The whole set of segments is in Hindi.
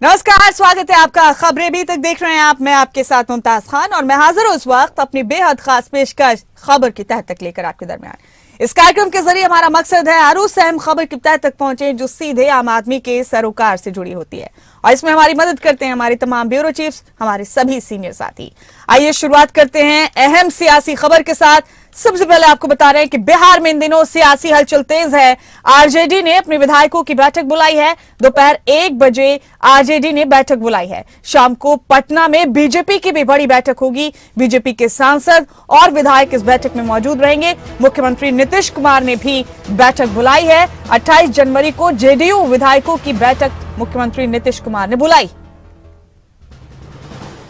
नमस्कार, स्वागत है आपका। खबरें अभी तक देख रहे हैं आप। मैं आपके साथ मुमताज खान और मैं हाजिर हूं उस वक्त अपनी बेहद खास पेशकश खबर की तह तक लेकर आपके दरमियान। इस कार्यक्रम के जरिए हमारा मकसद है हर उस अहम खबर की तह तक पहुंचे जो सीधे आम आदमी के सरोकार से जुड़ी होती है, और इसमें हमारी मदद करते हैं हमारे तमाम ब्यूरो चीफ्स, हमारे सभी सीनियर साथी। आइए शुरुआत करते हैं अहम सियासी खबर के साथ। सबसे पहले आपको बता रहे हैं कि बिहार में इन दिनों सियासी हलचल तेज है। आरजेडी ने अपने विधायकों की बैठक बुलाई है। दोपहर 1 बजे आरजेडी ने बैठक बुलाई है। शाम को पटना में बीजेपी की भी बड़ी बैठक होगी। बीजेपी के सांसद और विधायक इस बैठक में मौजूद रहेंगे। मुख्यमंत्री नीतीश कुमार ने भी बैठक बुलाई है। 28 जनवरी को जेडीयू विधायकों की बैठक मुख्यमंत्री नीतीश कुमार ने बुलाई।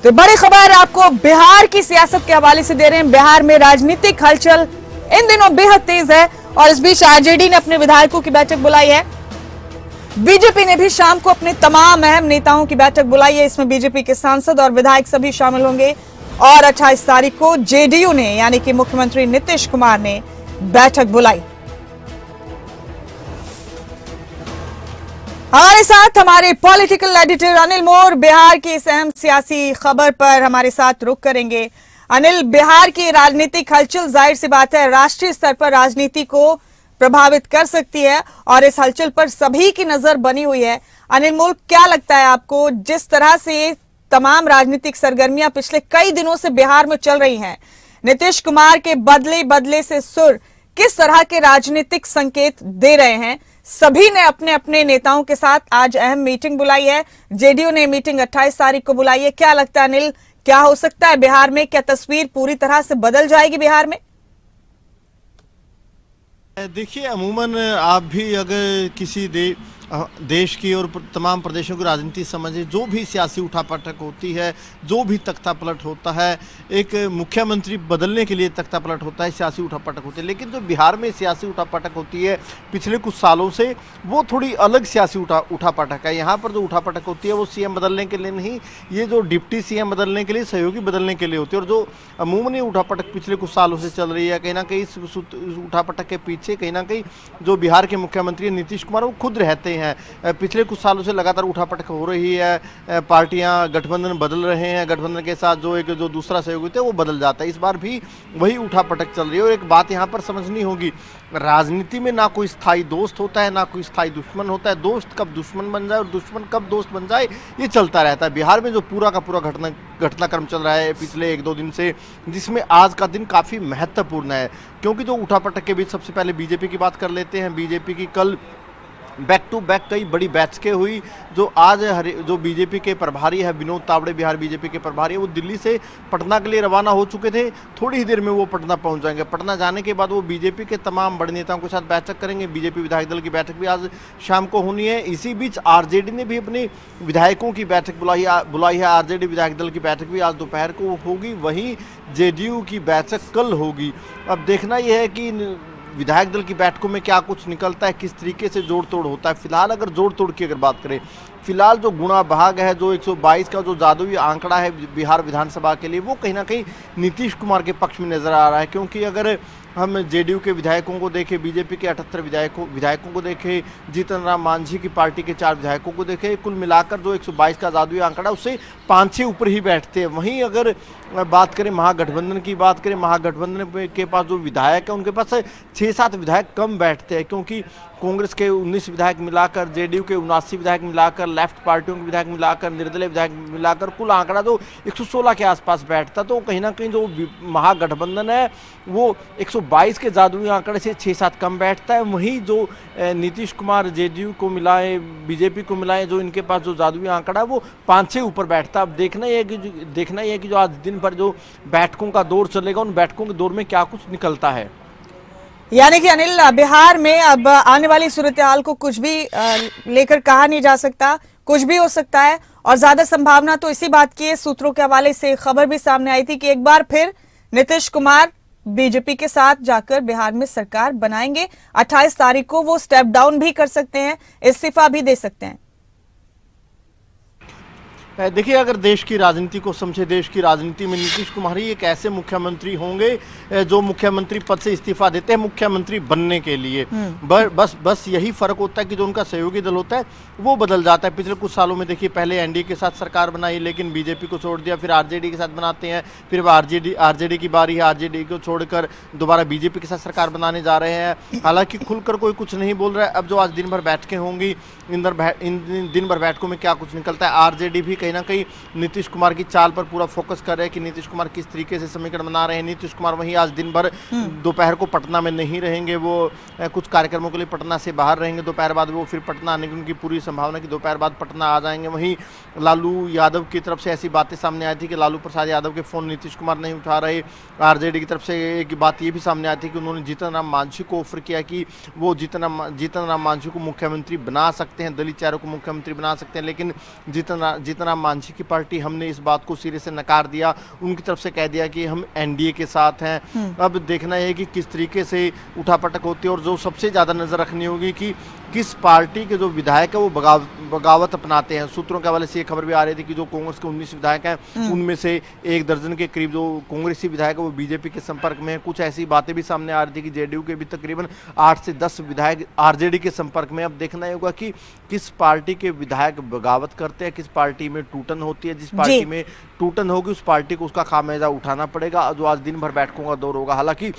तो बड़ी खबर आपको बिहार की सियासत के हवाले से दे रहे हैं। बिहार में राजनीतिक हलचल इन दिनों बेहद तेज है और इस बीच आरजेडी ने अपने विधायकों की बैठक बुलाई है। बीजेपी ने भी शाम को अपने तमाम अहम नेताओं की बैठक बुलाई है। इसमें बीजेपी के सांसद और विधायक सभी शामिल होंगे। और 28 तारीख को जेडीयू ने यानी कि मुख्यमंत्री नीतीश कुमार ने बैठक बुलाई। हमारे साथ हमारे पॉलिटिकल एडिटर अनिल मोर बिहार की इस अहम सियासी खबर पर हमारे साथ रुख करेंगे। अनिल, बिहार की राजनीतिक हलचल जाहिर सी बात है राष्ट्रीय स्तर पर राजनीति को प्रभावित कर सकती है और इस हलचल पर सभी की नजर बनी हुई है। अनिल मोर, क्या लगता है आपको, जिस तरह से तमाम राजनीतिक सरगर्मियां पिछले कई दिनों से बिहार में चल रही हैं, नीतीश कुमार के बदले बदले से सुर किस तरह के राजनीतिक संकेत दे रहे हैं? सभी ने अपने अपने नेताओं के साथ आज अहम मीटिंग बुलाई है। जेडीयू ने मीटिंग 28 तारीख को बुलाई है। क्या लगता है अनिल, क्या हो सकता है बिहार में? क्या तस्वीर पूरी तरह से बदल जाएगी बिहार में? देखिए, अमूमन आप भी अगर किसी देश की और तमाम प्रदेशों की राजनीति समझे, जो भी सियासी उठापटक होती है, जो भी तख्ता पलट होता है, एक मुख्यमंत्री बदलने के लिए तख्ता पलट होता है, सियासी उठापटक होती है। लेकिन जो बिहार में सियासी उठापटक होती है पिछले कुछ सालों से, वो थोड़ी अलग सियासी उठापटक है। यहाँ पर जो उठापटक होती है वो सीएम बदलने के लिए नहीं, ये जो डिप्टी सीएम बदलने के लिए, सहयोगी बदलने के लिए होती है। और जो अमूमन ये उठापटक पिछले कुछ सालों से चल रही है, कहीं ना कहीं इस उठापटक के पीछे कहीं ना कहीं जो बिहार के मुख्यमंत्री नीतीश कुमार वो खुद रहते हैं। पिछले कुछ सालों से लगातार उठापटक हो रही है। पार्टियां, गठबंधन बदल रहे हैं, गठबंधन के साथ जो दूसरा सहयोगी थे वो बदल जाता है। इस बार भी वही उठापटक चल रही है। और एक बात यहाँ पर समझनी होगी, राजनीति में ना कोई स्थायी दोस्त होता है, ना कोई स्थायी दुश्मन होता है। दोस्त कब दुश्मन बन जाए और दुश्मन कब दोस्त बन जाए, ये चलता रहता है। बिहार में जो पूरा का पूरा घटनाक्रम चल रहा है पिछले 1-2 दिन से, जिसमें आज का दिन काफ़ी महत्वपूर्ण है, क्योंकि जो उठापटक के बीच सबसे पहले बीजेपी की बात कर लेते हैं। बीजेपी की कल बैक टू बैक कई बड़ी बैठकें हुई। जो आज जो बीजेपी के प्रभारी है विनोद तावड़े, बिहार बीजेपी के प्रभारी है, वो दिल्ली से पटना के लिए रवाना हो चुके थे। थोड़ी ही देर में वो पटना पहुंच जाएंगे। पटना जाने के बाद वो बीजेपी के तमाम बड़े नेताओं के साथ बैठक करेंगे। बीजेपी विधायक दल की बैठक भी आज शाम को होनी है। इसी बीच आरजेडी ने भी अपने विधायकों की बैठक बुलाई है। आरजेडी विधायक दल की बैठक भी आज दोपहर को होगी। वहीं जेडीयू की बैठक कल होगी। अब देखना यह है कि विधायक दल की बैठकों में क्या कुछ निकलता है, किस तरीके से जोड़ तोड़ होता है। फिलहाल अगर जोड़ तोड़ की अगर बात करें, फिलहाल जो गुणा भाग है, जो 122 का जो जादुई आंकड़ा है बिहार विधानसभा के लिए, वो कहीं ना कहीं नीतीश कुमार के पक्ष में नजर आ रहा है। क्योंकि अगर हम जेडीयू के विधायकों को देखें, बीजेपी के 78 विधायकों को देखें, जीतन राम मांझी की पार्टी के 4 विधायकों को देखें, कुल मिलाकर जो 122 का जादुई आंकड़ा, उससे 5-6 ऊपर ही बैठते हैं। वहीं अगर बात करें महागठबंधन की, महागठबंधन के पास जो विधायक है उनके पास 6-7 विधायक कम बैठते हैं। क्योंकि कांग्रेस के 19 विधायक मिलाकर, जेडीयू के 79 विधायक मिलाकर, लेफ्ट पार्टियों के विधायक मिलाकर, निर्दलीय विधायक मिलाकर कुल आंकड़ा जो 116 के आसपास बैठता। तो कहीं ना कहीं जो महागठबंधन है वो 122 के जादुई आंकड़े से 6-7 कम बैठता है। वहीं जो नीतीश कुमार जेडीयू को मिलाए, बीजेपी को मिलाए, जो इनके पास जो जादुई आंकड़ा है वो 5-6 ऊपर बैठता है। अब देखना यह है कि जो आज दिन भर जो बैठकों का दौर चलेगा, उन बैठकों के दौर में क्या कुछ निकलता है। यानी कि अनिल, बिहार में अब आने वाली सूरत हाल को कुछ भी लेकर कहा नहीं जा सकता, कुछ भी हो सकता है। और ज्यादा संभावना तो इसी बात की है, सूत्रों के हवाले से खबर भी सामने आई थी कि एक बार फिर नीतीश कुमार बीजेपी के साथ जाकर बिहार में सरकार बनाएंगे। 28 तारीख को वो स्टेप डाउन भी कर सकते हैं, इस्तीफा भी दे सकते हैं। देखिए, अगर देश की राजनीति को समझे, देश की राजनीति में नीतीश कुमार ही एक ऐसे मुख्यमंत्री होंगे जो मुख्यमंत्री पद से इस्तीफा देते हैं मुख्यमंत्री बनने के लिए। बस यही फर्क होता है कि जो उनका सहयोगी दल होता है वो बदल जाता है। पिछले कुछ सालों में देखिए, पहले एनडीए के साथ सरकार बनाई लेकिन बीजेपी को छोड़ दिया, फिर आरजेडी के साथ बनाते हैं, फिर आरजेडी की बारी है, आरजेडी को छोड़कर दोबारा बीजेपी के साथ सरकार बनाने जा रहे हैं। हालांकि खुलकर कोई कुछ नहीं बोल रहा है। अब जो आज दिन भर बैठकें होंगी, इन दिन भर बैठकों में क्या कुछ निकलता है। आरजेडी भी कहीं ना कहीं नीतीश कुमार की चाल पर पूरा फोकस कर रहे हैं कि नीतीश कुमार किस तरीके से समीकरण बना रहे हैं। नीतीश कुमार वहीं आज दिन भर दोपहर को पटना में नहीं रहेंगे, वो कुछ कार्यक्रमों के लिए पटना से बाहर रहेंगे। दोपहर बाद वो फिर पटना आने की उनकी पूरी संभावना कि दोपहर बाद पटना आ जाएंगे। वहीं लालू यादव की तरफ से ऐसी बातें सामने आई थी कि लालू प्रसाद यादव के फ़ोन नीतीश कुमार नहीं उठा रहे। आरजेडी की तरफ से एक बात ये भी सामने आई थी कि उन्होंने जीतन राम मांझी को ऑफर किया कि वो जीतन राम मांझी को मुख्यमंत्री बना सकते हैं, दलित चेहरों को मुख्यमंत्री बना सकते हैं, लेकिन जीतन राम मांझी की पार्टी हमने इस बात को सिरे से नकार दिया। उनकी तरफ से कह दिया कि हम एनडीए के साथ हैं। अब देखना है कि किस तरीके से उठापटक होती है और जो सबसे ज़्यादा नज़र रखनी होगी कि किस पार्टी के जो विधायक है वो बगावत अपनाते हैं। सूत्रों के हवाले से ये खबर भी आ रही थी कि जो कांग्रेस के 19 विधायक हैं उनमें से 1 दर्जन के करीब जो कांग्रेसी विधायक है वो बीजेपी के संपर्क में है। कुछ ऐसी बातें भी सामने आ रही थी कि जेडीयू के भी तकरीबन 8 से 10 विधायक आरजेडी के संपर्क में। अब देखना ही होगा कि किस पार्टी के विधायक बगावत करते हैं, किस पार्टी में टूटन होती है। जिस पार्टी में टूटन होगी उस पार्टी को उसका खामियाजा उठाना पड़ेगा, जो आज दिन भर बैठकों का दौर होगा। हालांकि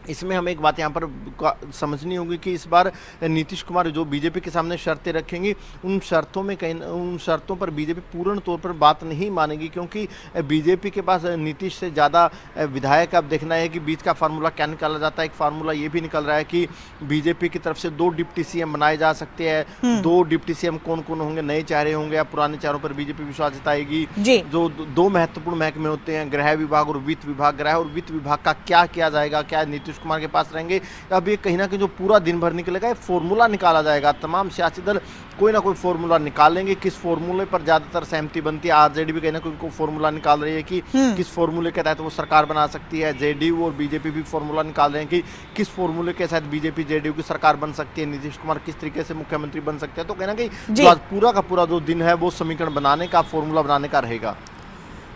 इसमें हमें एक बात यहाँ पर समझनी होगी कि इस बार नीतीश कुमार जो बीजेपी के सामने शर्तें रखेंगी उन शर्तों पर बीजेपी पूर्ण तौर पर बात नहीं मानेगी, क्योंकि बीजेपी के पास नीतीश से ज़्यादा विधायक। अब देखना है कि बीच का फार्मूला क्या निकाला जाता है। एक फार्मूला ये भी निकल रहा है कि बीजेपी की तरफ से 2 डिप्टी सीएम बनाए जा सकते हैं। 2 डिप्टी सीएम कौन कौन होंगे, नए चेहरे होंगे या पुराने चेहरों पर बीजेपी विश्वास जताएगी। जो 2 महत्वपूर्ण महकमे होते हैं, गृह विभाग और वित्त विभाग। गृह और वित्त विभाग का क्या किया जाएगा, क्या नीतीश कुमार के पास रहेंगे। अब ये कहीं ना कहीं जो पूरा दिन भर निकलेगा ये फॉर्मूला निकाला जाएगा। तमाम सियासी दल कोई ना कोई फॉर्मूला निकालेंगे। किस फॉर्मूले पर ज्यादातर सहमति बनती है, आरजेडी भी कहीं ना कोई फॉर्मूला निकाल रही है कि किस फॉर्मूले के तहत वो सरकार बना सकती है। जेडीयू और बीजेपी भी फॉर्मूला निकाल रहे हैं कि किस फॉर्मूले के तहत बीजेपी जेडीयू की सरकार बन सकती है, नीतीश कुमार किस तरीके से मुख्यमंत्री बन सकते हैं। तो कहीं ना कहीं जो आज पूरा का पूरा जो दिन है वो समीकरण बनाने का, फॉर्मूला बनाने का रहेगा।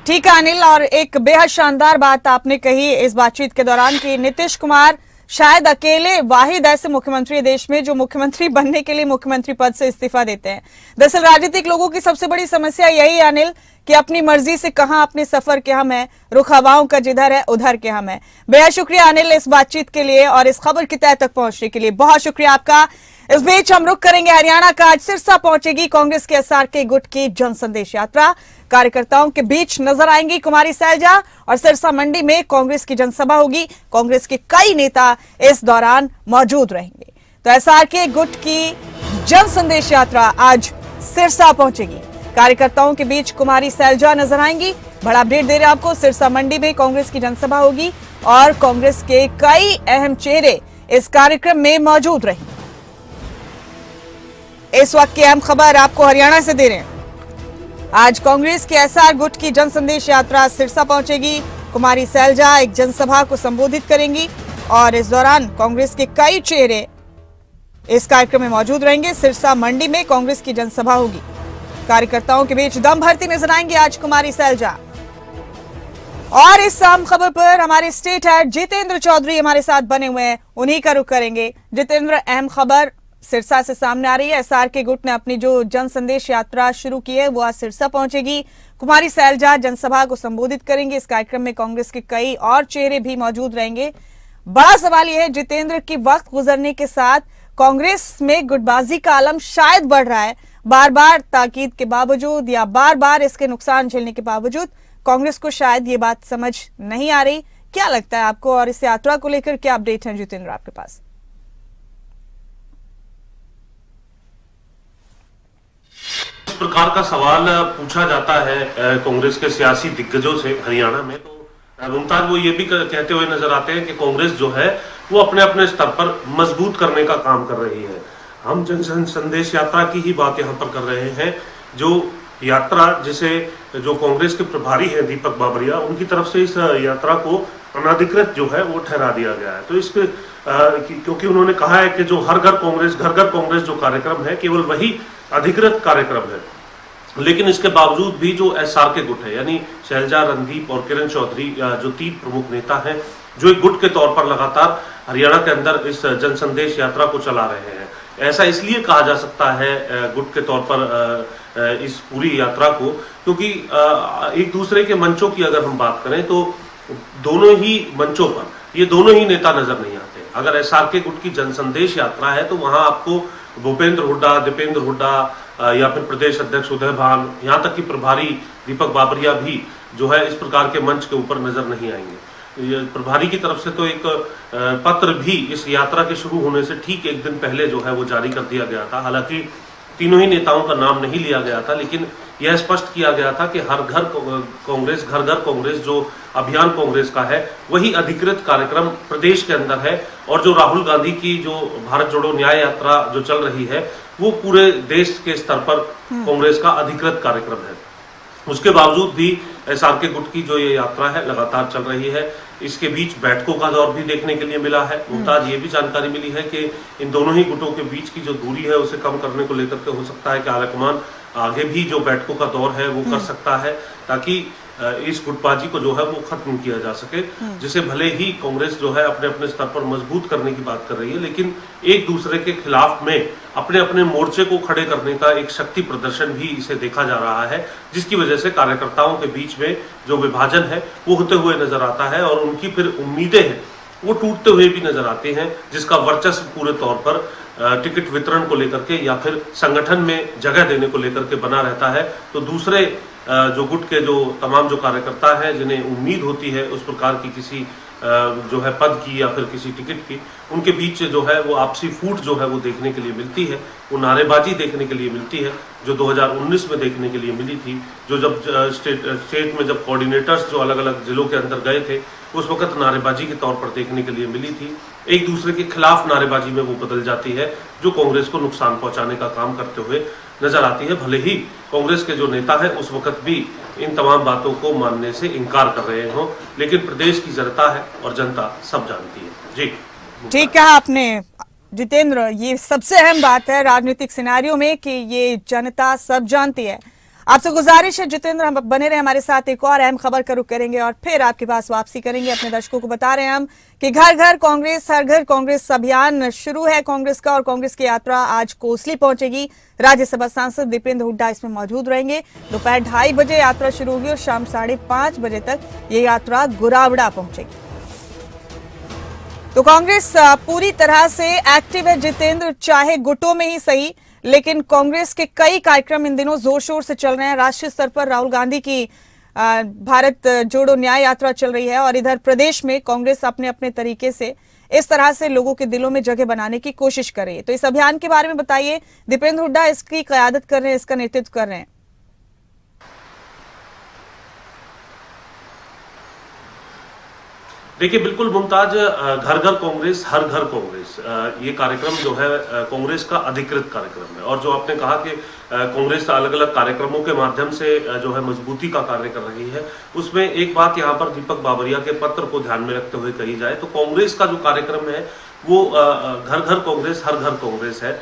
ठीक है अनिल, और एक बेहद शानदार बात आपने कही इस बातचीत के दौरान कि नीतीश कुमार शायद अकेले वाहिद ऐसे मुख्यमंत्री देश में जो मुख्यमंत्री बनने के लिए मुख्यमंत्री पद से इस्तीफा देते हैं। दरअसल राजनीतिक लोगों की सबसे बड़ी समस्या यही है अनिल कि अपनी मर्जी से कहां अपने सफर के हम है, रुख हवाओं का जिधर है उधर के हम है। बेहद शुक्रिया अनिल इस बातचीत के लिए और इस खबर की तह तक पहुंचने के लिए, बहुत शुक्रिया आपका। इस बीच हम रुख करेंगे हरियाणा का। आज सिरसा पहुंचेगी कांग्रेस के एसआरके गुट की जन संदेश यात्रा। कार्यकर्ताओं के बीच नजर आएंगी कुमारी सैलजा और सिरसा मंडी में कांग्रेस की जनसभा होगी। कांग्रेस के कई नेता इस दौरान मौजूद रहेंगे। तो एसआरके गुट की जन संदेश यात्रा आज सिरसा पहुंचेगी। कार्यकर्ताओं के बीच कुमारी सैलजा नजर आएंगी। बड़ा अपडेट दे रहे हैं आपको, सिरसा मंडी में कांग्रेस की जनसभा होगी और कांग्रेस के कई अहम चेहरे इस कार्यक्रम में मौजूद रहेंगे। इस वक्त की अहम खबर आपको हरियाणा से दे रहे हैं। आज कांग्रेस के एसआर गुट की जन संदेश यात्रा सिरसा पहुंचेगी। कुमारी सैलजा एक जनसभा को संबोधित करेंगी और इस दौरान कांग्रेस के कई चेहरे इस कार्यक्रम में मौजूद रहेंगे। सिरसा मंडी में कांग्रेस की जनसभा होगी। कार्यकर्ताओं के बीच दम भरती नजर आएंगी आज कुमारी सैलजा। और इस अहम खबर पर हमारे स्टेट हेड जितेंद्र चौधरी हमारे साथ बने हुए हैं, उन्हीं का रुख करेंगे। जितेंद्र, अहम खबर सिरसा से सामने आ रही है। एसआरके गुट ने अपनी जो जन संदेश यात्रा शुरू की है वो आज सिरसा पहुंचेगी। कुमारी सैलजा जनसभा को संबोधित करेंगे। इस कार्यक्रम में कांग्रेस के कई और चेहरे भी मौजूद रहेंगे। बड़ा सवाल यह है जितेंद्र कि वक्त गुजरने के साथ कांग्रेस में गुटबाजी का आलम शायद बढ़ रहा है। बार बार ताकीद के बावजूद या बार बार इसके नुकसान झेलने के बावजूद कांग्रेस को शायद ये बात समझ नहीं आ रही। क्या लगता है आपको और इस यात्रा को लेकर क्या अपडेट है जितेंद्र आपके पास? इस प्रकार का सवाल पूछा जाता है कांग्रेस के सियासी दिग्गजों से हरियाणा में, तो मुमताज वो ये भी कहते हुए नजर आते हैं कि कांग्रेस जो है वो अपने अपने स्तर पर मजबूत करने का काम कर रही है। हम जन संदेश यात्रा की ही बात यहाँ पर कर रहे हैं। जो यात्रा जिसे जो कांग्रेस के प्रभारी हैं दीपक बाबरिया, उनकी तरफ से इस यात्रा को अनाधिकृत जो है वो ठहरा दिया गया है। तो इसके क्योंकि उन्होंने कहा है कि जो घर घर कांग्रेस जो कार्यक्रम है केवल वही अधिकृत कार्यक्रम है। लेकिन इसके बावजूद भी जो एसआर के गुट है, यानी शैलजा, रणदीप और किरण चौधरी, जो 3 प्रमुख नेता हैं, जो एक गुट के तौर पर लगातार हरियाणा के अंदर इस जन संदेश यात्रा को चला रहे हैं। ऐसा इसलिए कहा जा सकता है गुट के तौर पर इस पूरी यात्रा को, क्योंकि एक दूसरे के मंचों की अगर हम बात करें तो दोनों ही मंचों पर ये दोनों ही नेता नजर नहीं आते। अगर एसआर के गुट की जन संदेश यात्रा है तो वहां आपको भूपेंद्र हुड्डा, दीपेंद्र हुड्डा या फिर प्रदेश अध्यक्ष उदय भान, यहाँ तक कि प्रभारी दीपक बाबरिया भी जो है इस प्रकार के मंच के ऊपर नजर नहीं आएंगे। प्रभारी की तरफ से तो एक पत्र भी इस यात्रा के शुरू होने से ठीक एक दिन पहले जो है वो जारी कर दिया गया था। हालांकि तीनों ही नेताओं का नाम नहीं लिया गया था, लेकिन यह स्पष्ट किया गया था कि हर घर कांग्रेस, घर घर कांग्रेस जो अभियान कांग्रेस का है वही अधिकृत कार्यक्रम प्रदेश के अंदर है, और जो राहुल गांधी की जो भारत जोड़ो न्याय यात्रा जो चल रही है वो पूरे देश के स्तर पर कांग्रेस का अधिकृत कार्यक्रम है। उसके बावजूद भी एसआर के गुट की जो ये यात्रा है लगातार चल रही है। इसके बीच बैठकों का दौर भी देखने के लिए मिला है। मुमताज, ये भी जानकारी मिली है कि इन दोनों ही गुटों के बीच की जो दूरी है उसे कम करने को लेकर के हो सकता है कि आलाकमान आगे भी जो बैठकों का दौर है वो कर सकता है, ताकि इस गुटबाजी को जो है वो खत्म किया जा सके, जिसे भले ही कांग्रेस जो है अपने अपने स्तर पर मजबूत करने की बात कर रही है, लेकिन एक दूसरे के खिलाफ में अपने अपने मोर्चे को खड़े करने का एक शक्ति प्रदर्शन भी इसे देखा जा रहा है, जिसकी वजह से कार्यकर्ताओं के बीच में जो विभाजन है वो होते हुए नजर आता है, और उनकी फिर उम्मीदें हैं वो टूटते हुए भी नजर आते हैं, जिसका वर्चस्व पूरे तौर पर टिकट वितरण को लेकर के या फिर संगठन में जगह देने को लेकर के बना रहता है। तो दूसरे जो गुट के जो तमाम जो कार्यकर्ता हैं, जिन्हें उम्मीद होती है उस प्रकार की किसी जो है पद की या फिर किसी टिकट की, उनके बीच जो है वो आपसी फूट जो है वो देखने के लिए मिलती है, वो नारेबाजी देखने के लिए मिलती है, जो 2019 में देखने के लिए मिली थी, जो जब स्टेट में जब कोऑर्डिनेटर्स जो अलग अलग जिलों के अंदर गए थे उस वक्त नारेबाजी के तौर पर देखने के लिए मिली थी। एक दूसरे के खिलाफ नारेबाजी में वो बदल जाती है, जो कांग्रेस को नुकसान पहुंचाने का काम करते हुए नजर आती है। भले ही कांग्रेस के जो नेता हैं उस वक्त भी इन तमाम बातों को मानने से इनकार कर रहे हों, लेकिन प्रदेश की जनता है और जनता सब जानती है। जी ठीक कहा आपने जितेंद्र, ये सबसे अहम बात है राजनीतिक सिनेरियो में कि ये जनता सब जानती है। आपसे गुजारिश है जितेंद्र, हम बने रहे हमारे साथ, एक और अहम खबर का रुख करेंगे और फिर आपके पास वापसी करेंगे। अपने दर्शकों को बता रहे हैं हम कि घर घर कांग्रेस, हर घर कांग्रेस अभियान शुरू है कांग्रेस का, और कांग्रेस की यात्रा आज कोसली पहुंचेगी। राज्यसभा सांसद दीपेंद्र हुड्डा इसमें मौजूद रहेंगे। दोपहर 2:30 बजे यात्रा शुरू होगी और शाम 5:30 बजे तक ये यात्रा गुरावड़ा पहुंचेगी। तो कांग्रेस पूरी तरह से एक्टिव है जितेंद्र, चाहे गुटों में ही सही, लेकिन कांग्रेस के कई कार्यक्रम इन दिनों जोर शोर से चल रहे हैं। राष्ट्रीय स्तर पर राहुल गांधी की भारत जोड़ो न्याय यात्रा चल रही है, और इधर प्रदेश में कांग्रेस अपने अपने तरीके से इस तरह से लोगों के दिलों में जगह बनाने की कोशिश कर रही है। तो इस अभियान के बारे में बताइए, दीपेंद्र हुड्डा इसकी क़यादत कर रहे हैं, इसका नेतृत्व कर रहे हैं। देखिए, बिल्कुल मुमताज, घर घर कांग्रेस, हर घर कांग्रेस, ये कार्यक्रम जो है कांग्रेस का अधिकृत कार्यक्रम है। और जो आपने कहा कि कांग्रेस अलग अलग कार्यक्रमों के माध्यम से जो है मजबूती का कार्य कर रही है, उसमें एक बात यहाँ पर दीपक बाबरिया के पत्र को ध्यान में रखते हुए कही जाए तो कांग्रेस का जो कार्यक्रम है वो घर घर कांग्रेस, हर घर कांग्रेस है।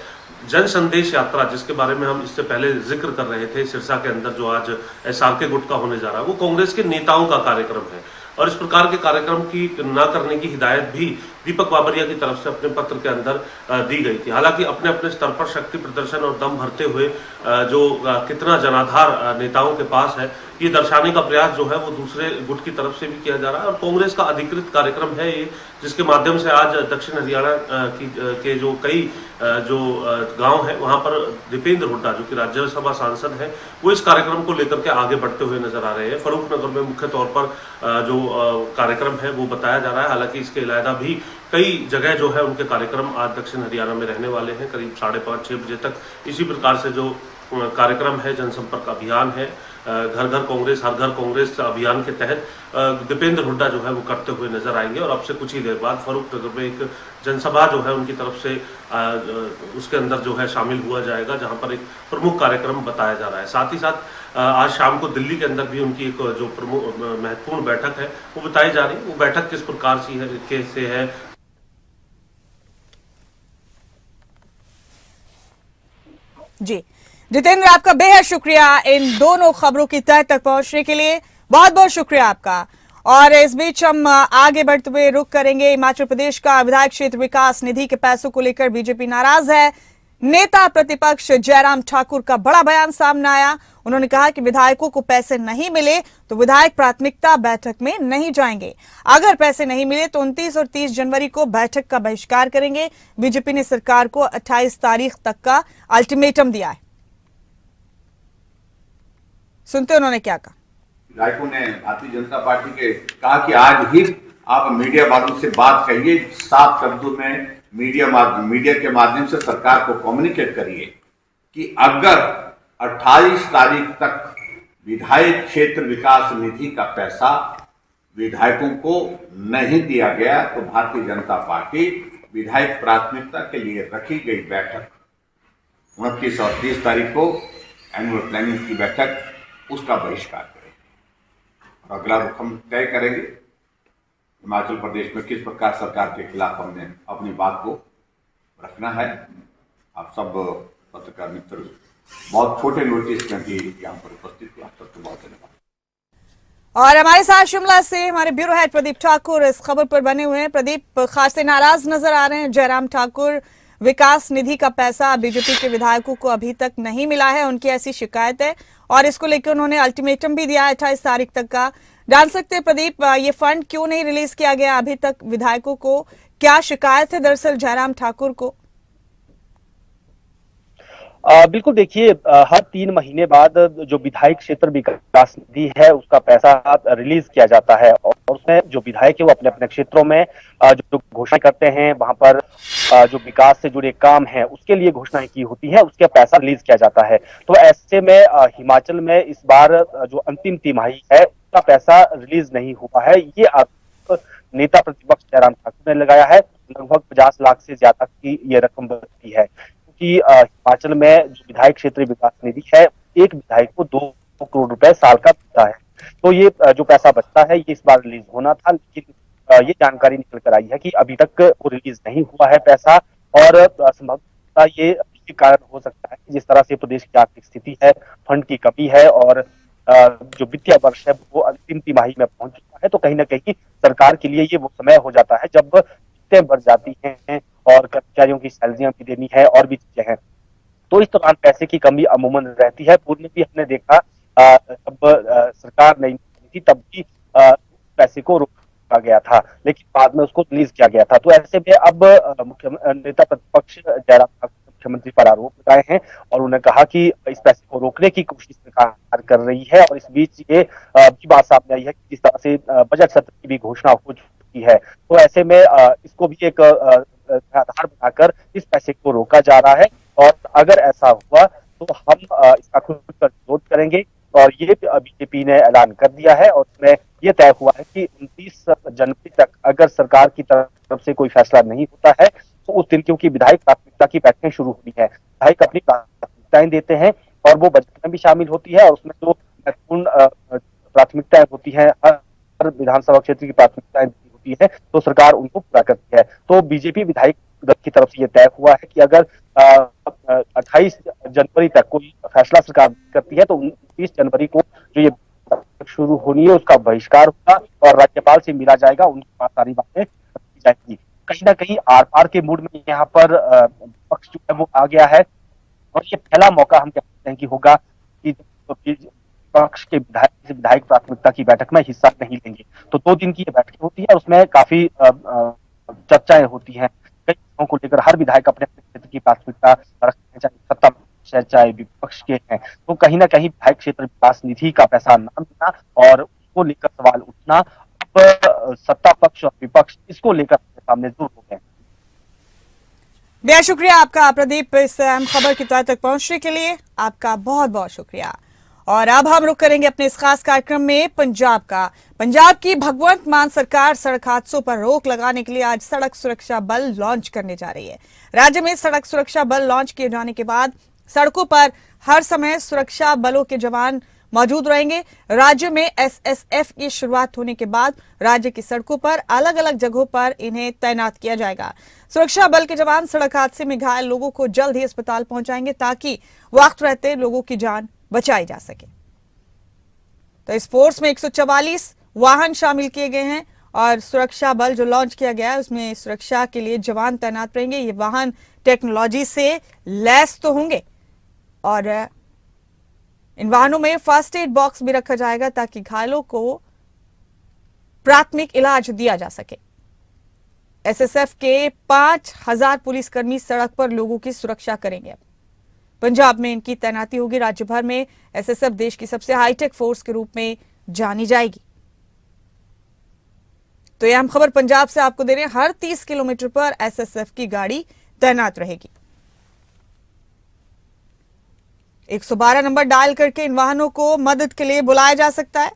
जन संदेश यात्रा, जिसके बारे में हम इससे पहले जिक्र कर रहे थे, सिरसा के अंदर जो आज एसआर के गुट का होने जा रहा है, वो कांग्रेस के नेताओं का कार्यक्रम है, और इस प्रकार के कार्यक्रम की न करने की हिदायत भी दीपक बाबरिया की तरफ से अपने पत्र के अंदर दी गई थी। हालांकि अपने अपने स्तर पर शक्ति प्रदर्शन और दम भरते हुए जो कितना जनाधार नेताओं के पास है, ये दर्शाने का प्रयास जो है वो दूसरे गुट की तरफ से भी किया जा रहा है। और कांग्रेस का अधिकृत कार्यक्रम है ये, जिसके माध्यम से आज दक्षिण हरियाणा के जो कई जो गांव है वहां पर दीपेंद्र हुड्डा, जो कि राज्यसभा सांसद है, वो इस कार्यक्रम को लेकर के आगे बढ़ते हुए नजर आ रहे हैं। फरूखनगर में मुख्य तौर पर जो कार्यक्रम है वो बताया जा रहा है। हालांकि इसके अलावा भी कई जगह जो है उनके कार्यक्रम आज दक्षिण हरियाणा में रहने वाले हैं। करीब 5:30-6 बजे तक इसी प्रकार से जो कार्यक्रम है, जनसंपर्क अभियान है, घर घर कांग्रेस, हर घर कांग्रेस अभियान के तहत दीपेंद्र हुड्डा जो है वो करते हुए नजर आएंगे। और अब से कुछ ही देर बाद फरूखनगर में एक जनसभा जो है उनकी तरफ से उसके अंदर जो है शामिल हुआ जाएगा, जहां पर एक प्रमुख कार्यक्रम बताया जा रहा है। साथ ही साथ आज शाम को दिल्ली के अंदर भी उनकी एक जो प्रमुख महत्वपूर्ण बैठक है वो बताई जा रही है। वो बैठक किस प्रकार से है जी, जितेंद्र, आपका बेहद शुक्रिया इन दोनों खबरों की तह तक पहुंचने के लिए। बहुत बहुत शुक्रिया आपका। और इस बीच हम आगे बढ़ते हुए रुख करेंगे। हिमाचल प्रदेश का विधायक क्षेत्र विकास निधि के पैसों को लेकर बीजेपी नाराज है। नेता प्रतिपक्ष जयराम ठाकुर का बड़ा बयान सामने आया। उन्होंने कहा कि विधायकों को पैसे नहीं मिले तो विधायक प्राथमिकता बैठक में नहीं जाएंगे। अगर पैसे नहीं मिले तो 29 और 30 जनवरी को बैठक का बहिष्कार करेंगे। बीजेपी ने सरकार को 28 तारीख तक का अल्टीमेटम दिया है। सुनते उन्होंने क्या कहा। विधायकों ने भारतीय जनता पार्टी के कहा कि आज ही आप मीडिया वालों से बात कहिए, साफ शब्दों में मीडिया के माध्यम से सरकार को कम्युनिकेट करिए कि अगर 28 तारीख तक विधायक क्षेत्र विकास निधि का पैसा विधायकों को नहीं दिया गया तो भारतीय जनता पार्टी विधायक प्राथमिकता के लिए रखी गई बैठक 29 और 30 तारीख को एनुअल प्लानिंग की बैठक उसका बहिष्कार करेंगे। और अगला रुख हम तय करेंगे हिमाचल प्रदेश में किस प्रकार सरकार के खिलाफ हमने अपनी बात को रखना है। आप सब पत्रकार मित्र बहुत छोटे नोटिस में भी यहाँ पर उपस्थित हुए, आप सबको बहुत धन्यवाद। और हमारे साथ शिमला से हमारे ब्यूरो हेड प्रदीप ठाकुर इस खबर पर बने हुए हैं। प्रदीप, खासे नाराज नजर आ रहे हैं जयराम ठाकुर। विकास निधि का पैसा बीजेपी के विधायकों को अभी तक नहीं मिला है, उनकी ऐसी शिकायत है और इसको लेकर उन्होंने अल्टीमेटम भी दिया है 28 तारीख तक का। जान सकते हैं प्रदीप, ये फंड क्यों नहीं रिलीज किया गया अभी तक विधायकों को? क्या शिकायत है दरअसल जयराम ठाकुर को? बिल्कुल, देखिए, हर 3 महीने बाद जो विधायक क्षेत्र विकास निधि है उसका पैसा रिलीज किया जाता है और उसमें जो विधायक है वो अपने अपने क्षेत्रों में जो घोषणा करते हैं वहां पर जो विकास से जुड़े काम हैं उसके लिए घोषणाएं की होती है, उसका पैसा रिलीज किया जाता है। तो ऐसे में हिमाचल में इस बार जो अंतिम तिमाही है उसका पैसा रिलीज नहीं हुआ है। ये आरोप नेता प्रतिपक्ष जयराम ठाकुर ने लगाया है। लगभग 50 लाख से ज्यादा की ये रकम बनती है कि हिमाचल में जो विधायक क्षेत्र विकास निधि है एक विधायक को 2 करोड़ रुपए साल का मिलता है। तो ये जो पैसा बचता है ये इस बार रिलीज होना था, लेकिन ये जानकारी निकल कर आई है कि अभी तक वो रिलीज नहीं हुआ है पैसा। और संभवतः ये इसके कारण हो सकता है कि जिस तरह से प्रदेश की आर्थिक स्थिति है, फंड की कमी है और जो वित्तीय वर्ष है वो अंतिम तिमाही में पहुंच चुका है, तो कहीं ना कहीं सरकार के लिए ये वो समय हो जाता है जब किस्तें बढ़ जाती हैं और कर्मचारियों की सैलरियां भी देनी है और भी चीजें हैं। तो इस दौरान पैसे की कमी अमूमन रहती है। पूर्व में भी हमने देखा जब सरकार नहीं थी तब भी पैसे को रोका गया था, लेकिन बाद में उसको रिलीज किया गया था। तो ऐसे में अब नेता प्रतिपक्ष जयराम ठाकुर मुख्यमंत्री पर आरोप लगाए हैं और उन्होंने कहा कि इस पैसे को रोकने की कोशिश सरकार कर रही है। और इस बीच ये भी बात सामने आई है कि जिस तरह से बजट सत्र की भी घोषणा हो चुकी है, तो ऐसे में इसको भी एक आधार बनाकर इस पैसे को रोका जा रहा है। और अगर ऐसा हुआ तो हम इसका खुलकर विरोध करेंगे। और ये बीजेपी ने ऐलान कर दिया है और उसमें ये तय हुआ है कि 29 जनवरी तक अगर सरकार की तरफ से कोई फैसला नहीं होता है तो उस दिन, क्योंकि विधायक प्राथमिकता की बैठकें शुरू हुई है, विधायक अपनी प्राथमिकताएं देते हैं और वो बजट में भी शामिल होती है और उसमें जो महत्वपूर्ण प्राथमिकताएं होती है, हर विधानसभा क्षेत्र की प्राथमिकताएं होती है, तो सरकार उनको पूरा करती है। तो बीजेपी विधायक दल की तरफ से यह तय हुआ है कि अगर 28 जनवरी तक कोई फैसला सरकार करती है तो 29 जनवरी को जो ये शुरू होनी है उसका बहिष्कार होगा और राज्यपाल से मिला जाएगा, उनके पास सारी बातें की जाएगी। कहीं ना कहीं आर पार के मूड में यहाँ पर पक्ष जो है वो आ गया है और ये पहला मौका हम कह सकते हैं कि होगा कि पक्ष के विधायक प्राथमिकता की बैठक में हिस्सा नहीं लेंगे। तो 2 दिन की ये बैठक होती है, उसमें काफी चर्चाएं होती हैं कई चीजों को लेकर। हर विधायक अपने क्षेत्र की प्राथमिकता रखते हैं, चाहे सत्ता पक्ष है चाहे विपक्ष के हैं। तो कहीं ना कहीं विधायक क्षेत्र विकास निधि का पैसा न मिलना और उसको लेकर सवाल उठना, अब सत्ता पक्ष और विपक्ष इसको लेकर सामने जरूर हो गए। बेहद शुक्रिया आपका प्रदीप, इस अहम खबर की तह तक पहुंचने के लिए आपका बहुत बहुत शुक्रिया। और अब हम रुक करेंगे अपने इस खास कार्यक्रम में पंजाब का। पंजाब की भगवंत मान सरकार सड़क हादसों पर रोक लगाने के लिए आज सड़क सुरक्षा बल लॉन्च करने जा रही है। राज्य में सड़क सुरक्षा बल लॉन्च किए जाने के बाद सड़कों पर हर समय सुरक्षा बलों के जवान मौजूद रहेंगे। राज्य में एसएसएफ की शुरुआत होने के बाद राज्य की सड़कों पर अलग अलग जगहों पर इन्हें तैनात किया जाएगा। सुरक्षा बल के जवान सड़क हादसे में घायल लोगों को जल्द ही अस्पताल पहुंचाएंगे ताकि वक्त रहते लोगों की जान बचाई जा सके। तो इस फोर्स में 144 वाहन शामिल किए गए हैं और सुरक्षा बल जो लॉन्च किया गया है उसमें सुरक्षा के लिए जवान तैनात रहेंगे। ये वाहन टेक्नोलॉजी से लैस तो होंगे और इन वाहनों में फर्स्ट एड बॉक्स भी रखा जाएगा ताकि घायलों को प्राथमिक इलाज दिया जा सके। एसएसएफ के 5000 पुलिसकर्मी सड़क पर लोगों की सुरक्षा करेंगे। पंजाब में इनकी तैनाती होगी। राज्य भर में एसएसएफ देश की सबसे हाईटेक फोर्स के रूप में जानी जाएगी। तो यह हम खबर पंजाब से आपको दे रहे हैं। हर 30 किलोमीटर पर एसएसएफ की गाड़ी तैनात रहेगी। 112 नंबर डायल करके इन वाहनों को मदद के लिए बुलाया जा सकता है।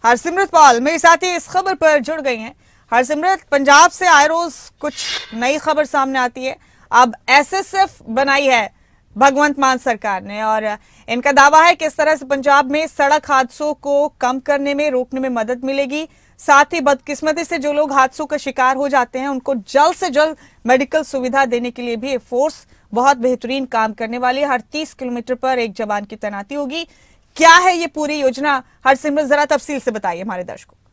हरसिमरत पॉल मेरे साथी इस खबर पर जुड़ गई हैं। हरसिमरत, पंजाब से आए रोज कुछ नई खबर सामने आती है। अब एसएसएफ बनाई है भगवंत मान सरकार ने और इनका दावा है कि इस तरह से पंजाब में सड़क हादसों को कम करने में, रोकने में मदद मिलेगी। साथ ही बदकिस्मती से जो लोग हादसों का शिकार हो जाते हैं उनको जल्द से जल्द मेडिकल सुविधा देने के लिए भी ये फोर्स बहुत बेहतरीन काम करने वाली है। हर 30 किलोमीटर पर एक जवान की तैनाती होगी। क्या है ये पूरी योजना, हरसिमरत जरा तफसील से बताइए हमारे दर्शकों।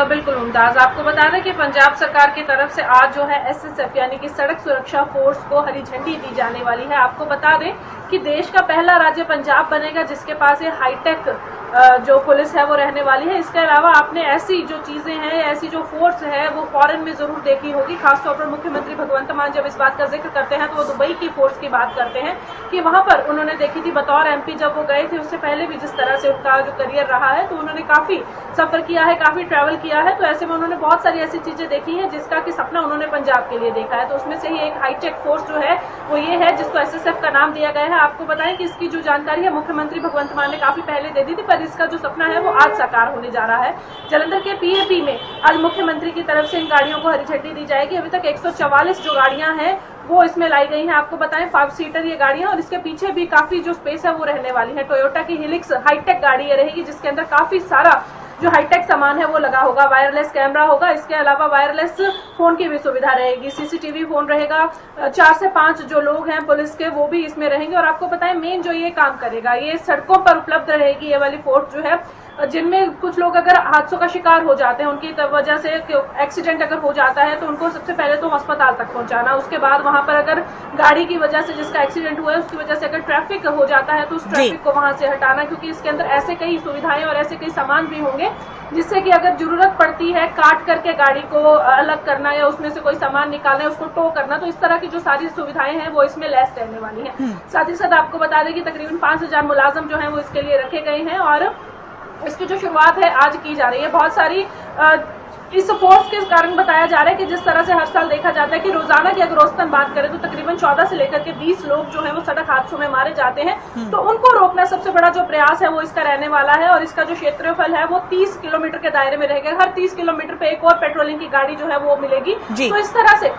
बिल्कुल मुमताज, आपको बता दें कि पंजाब सरकार की तरफ से आज जो है एसएसएफ यानी कि सड़क सुरक्षा फोर्स को हरी झंडी दी जाने वाली है। आपको बता दें कि देश का पहला राज्य पंजाब बनेगा जिसके पास ये हाईटेक जो पुलिस है वो रहने वाली है। इसके अलावा आपने ऐसी जो चीजें हैं, ऐसी जो फोर्स है वो फॉरेन में जरूर देखी होगी। खासतौर पर मुख्यमंत्री भगवंत मान जब इस बात का जिक्र करते हैं तो वो दुबई की फोर्स की बात करते हैं कि वहां पर उन्होंने देखी थी बतौर एमपी जब वो गए थे। उससे पहले भी जिस तरह से उनका जो करियर रहा है तो उन्होंने काफी सफर किया है, काफी ट्रैवल किया है। तो ऐसे में उन्होंने बहुत सारी ऐसी चीजें देखी है जिसका कि सपना उन्होंने पंजाब के लिए देखा है। तो उसमें से ही एक हाईटेक फोर्स जो है वो ये है जिसको एसएसएफ का नाम दिया गया है। आपको बताएं कि इसकी जो जानकारी है मुख्यमंत्री भगवंत मान ने काफी पहले दे दी थी, पर इसका जो सपना है वो आज साकार होने जा रहा है। जालंधर के पीएपी में आज मुख्यमंत्री की तरफ से इन गाड़ियों को हरी झंडी दी जाएगी। अभी तक 144 जो गाड़ियां हैं वो इसमें लाई गई हैं। आपको बताएं 5 सीटर ये गाड़ियां और इसके पीछे भी काफी जो स्पेस है वो रहने वाली है। टोयोटा की हिलिक्स हाईटेक गाड़ी ये रहेगी जिसके अंदर काफी सारा जो हाईटेक सामान है वो लगा होगा। वायरलेस कैमरा होगा, इसके अलावा वायरलेस फोन की भी सुविधा रहेगी। सीसीटीवी फोन रहेगा। 4 से 5 जो लोग हैं पुलिस के वो भी इसमें रहेंगे। और आपको बताएं मेन जो ये काम करेगा ये सड़कों पर उपलब्ध रहेगी ये वाली फोर्स जो है, जिनमें कुछ लोग अगर हादसों का शिकार हो जाते हैं, उनकी वजह से एक्सीडेंट अगर हो जाता है तो उनको सबसे पहले तो अस्पताल तक पहुंचाना। उसके बाद वहां पर अगर गाड़ी की वजह से जिसका एक्सीडेंट हुआ है उसकी वजह से अगर ट्रैफिक हो जाता है तो उस ट्रैफिक को वहां से हटाना, क्योंकि इसके अंदर ऐसे कई सुविधाएं और ऐसे कई सामान भी होंगे जिससे कि अगर जरूरत पड़ती है काट करके गाड़ी को अलग करना या उसमें से कोई सामान निकालना है उसको टो करना, तो इस तरह की जो सारी सुविधाएं हैं वो इसमें लैस रहने वाली हैं। साथ ही साथ आपको बता दें कि तकरीबन 5000 मुलाजिम जो है वो इसके लिए रखे गए हैं और इसकी जो शुरुआत है आज की जा रही है। बहुत सारी इस फोर्स के कारण बताया जा रहा है कि जिस तरह से हर साल देखा जाता है कि रोजाना की अगर औसतन बात करें तो तकरीबन 14 से लेकर के 20 लोग जो हैं वो सड़क हादसों में मारे जाते हैं। तो उनको रोकना सबसे बड़ा जो प्रयास है वो इसका रहने वाला है और इसका जो क्षेत्रफल है वो 30 किलोमीटर के दायरे में रहेगा। हर 30 किलोमीटर पे एक और पेट्रोलिंग की गाड़ी जो है वो मिलेगी। तो इस तरह से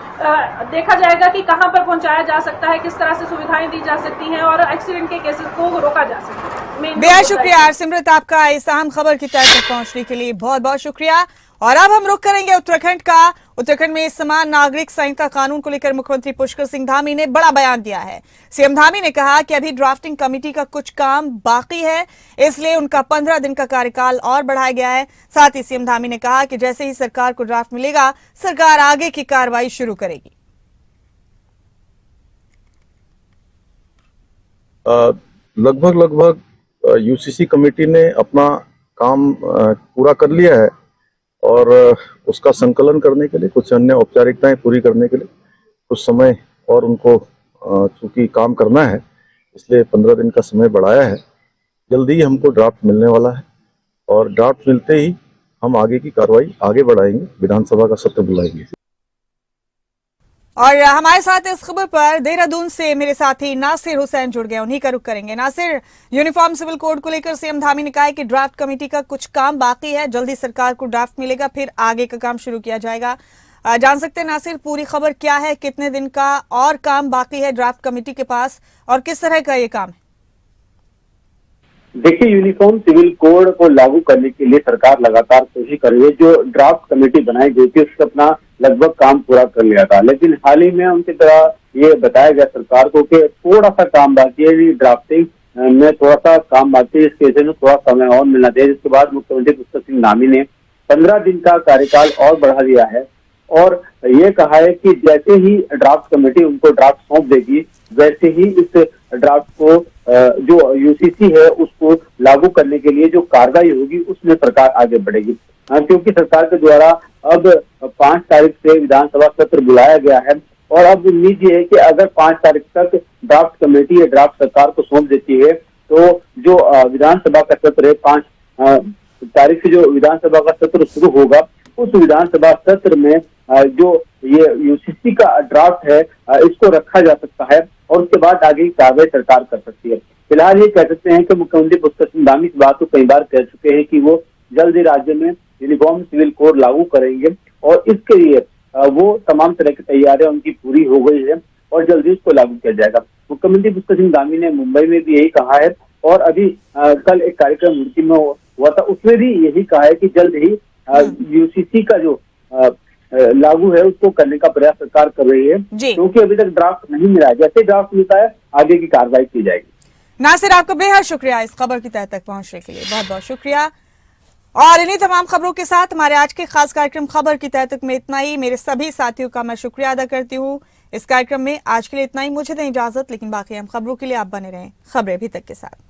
देखा जाएगा कि कहाँ पर पहुंचाया जा सकता है, किस तरह से सुविधाएं दी जा सकती है और एक्सीडेंट के केसेस को रोका जा सकता है। बेहद शुक्रिया हरसिमरत, आपका इस अहम खबर की तह तक पहुंचने के लिए बहुत बहुत शुक्रिया। और अब हम रुख करेंगे उत्तराखंड का। उत्तराखंड में समान नागरिक संहिता कानून को लेकर मुख्यमंत्री पुष्कर सिंह धामी ने बड़ा बयान दिया है। सीएम धामी ने कहा कि अभी ड्राफ्टिंग कमेटी का कुछ काम बाकी है, इसलिए उनका 15 दिन का कार्यकाल और बढ़ाया गया है। साथ ही सीएम धामी ने कहा कि जैसे ही सरकार को ड्राफ्ट मिलेगा सरकार आगे की कार्रवाई शुरू करेगी। लगभग यूसीसी कमेटी ने अपना काम पूरा कर लिया है और उसका संकलन करने के लिए कुछ अन्य औपचारिकताएं पूरी करने के लिए कुछ समय और उनको चूंकि काम करना है इसलिए 15 दिन का समय बढ़ाया है। जल्दी ही हमको ड्राफ्ट मिलने वाला है और ड्राफ्ट मिलते ही हम आगे की कार्रवाई आगे बढ़ाएंगे, विधानसभा का सत्र बुलाएंगे। और हमारे साथ इस खबर पर देहरादून से मेरे साथी नासिर हुसैन जुड़ गए, उन्हीं का रुख करेंगे। नासिर, यूनिफॉर्म सिविल कोड को लेकर सीएम धामी ने कहा है कि ड्राफ्ट कमेटी का कुछ काम बाकी है, जल्दी सरकार को ड्राफ्ट मिलेगा, फिर आगे का काम शुरू किया जाएगा। जान सकते हैं नासिर, पूरी खबर क्या है, कितने दिन का और काम बाकी है ड्राफ्ट कमेटी के पास और किस तरह का ये काम है? देखिए, यूनिफॉर्म सिविल कोड को लागू करने के लिए सरकार लगातार कोशिश कर रही है। जो ड्राफ्ट कमेटी बनाई गई थी उससे अपना लगभग काम पूरा कर लिया था, लेकिन हाल ही में उनकी तरह ये बताया गया सरकार को कि थोड़ा सा काम बाकी है, ड्राफ्टिंग में थोड़ा सा काम बाकी है, इसके वजह से थोड़ा समय और मिलना चाहिए। जिसके बाद मुख्यमंत्री पुष्कर सिंह धामी ने 15 दिन का कार्यकाल और बढ़ा दिया है और ये कहा है कि जैसे ही ड्राफ्ट कमेटी उनको ड्राफ्ट सौंप देगी वैसे ही इस ड्राफ्ट को जो यूसीसी है उसको लागू करने के लिए जो कार्रवाई होगी उसमें सरकार आगे बढ़ेगी। क्योंकि सरकार के द्वारा अब 5 तारीख से विधानसभा सत्र बुलाया गया है और अब उम्मीद ये है कि अगर 5 तारीख तक ड्राफ्ट कमेटी या ड्राफ्ट सरकार को सौंप देती है तो जो विधानसभा का सत्र है 5 तारीख से जो विधानसभा का सत्र शुरू होगा उस विधानसभा सत्र में जो ये यूसीसी का ड्राफ्ट है इसको रखा जा सकता है और उसके बाद आगे की कार्रवाई सरकार कर सकती है। फिलहाल ये कह सकते हैं कि मुख्यमंत्री पुष्कर सिंह धामी इस बात को कई बार कह चुके हैं कि वो जल्द ही राज्य में यूनिफॉर्म सिविल कोड लागू करेंगे और इसके लिए वो तमाम तरह की तैयारियां उनकी पूरी हो गई है और जल्दी उसको लागू किया जाएगा। मुख्यमंत्री पुष्कर सिंह धामी ने मुंबई में भी यही कहा है और अभी कल एक कार्यक्रम मुर्की में हुआ था उसमें भी यही कहा है कि जल्द ही यूसीसी का जो लागू है उसको करने का प्रयास सरकार कर रही है क्योंकि अभी तक ड्राफ्ट नहीं मिला है। जैसे ड्राफ्ट मिलता है आगे की कार्रवाई की जाएगी। नासिर, आपका बेहद शुक्रिया इस खबर की तह तक पहुंचने के लिए, बहुत बहुत शुक्रिया। और इन्हीं तमाम खबरों के साथ हमारे आज के खास कार्यक्रम खबर की तह तक में इतना ही। मेरे सभी साथियों का मैं शुक्रिया अदा करती हूँ इस कार्यक्रम में। आज के लिए इतना ही, मुझे दें इजाजत, लेकिन बाकी हम खबरों के लिए आप बने रहें खबरें अभी तक के साथ।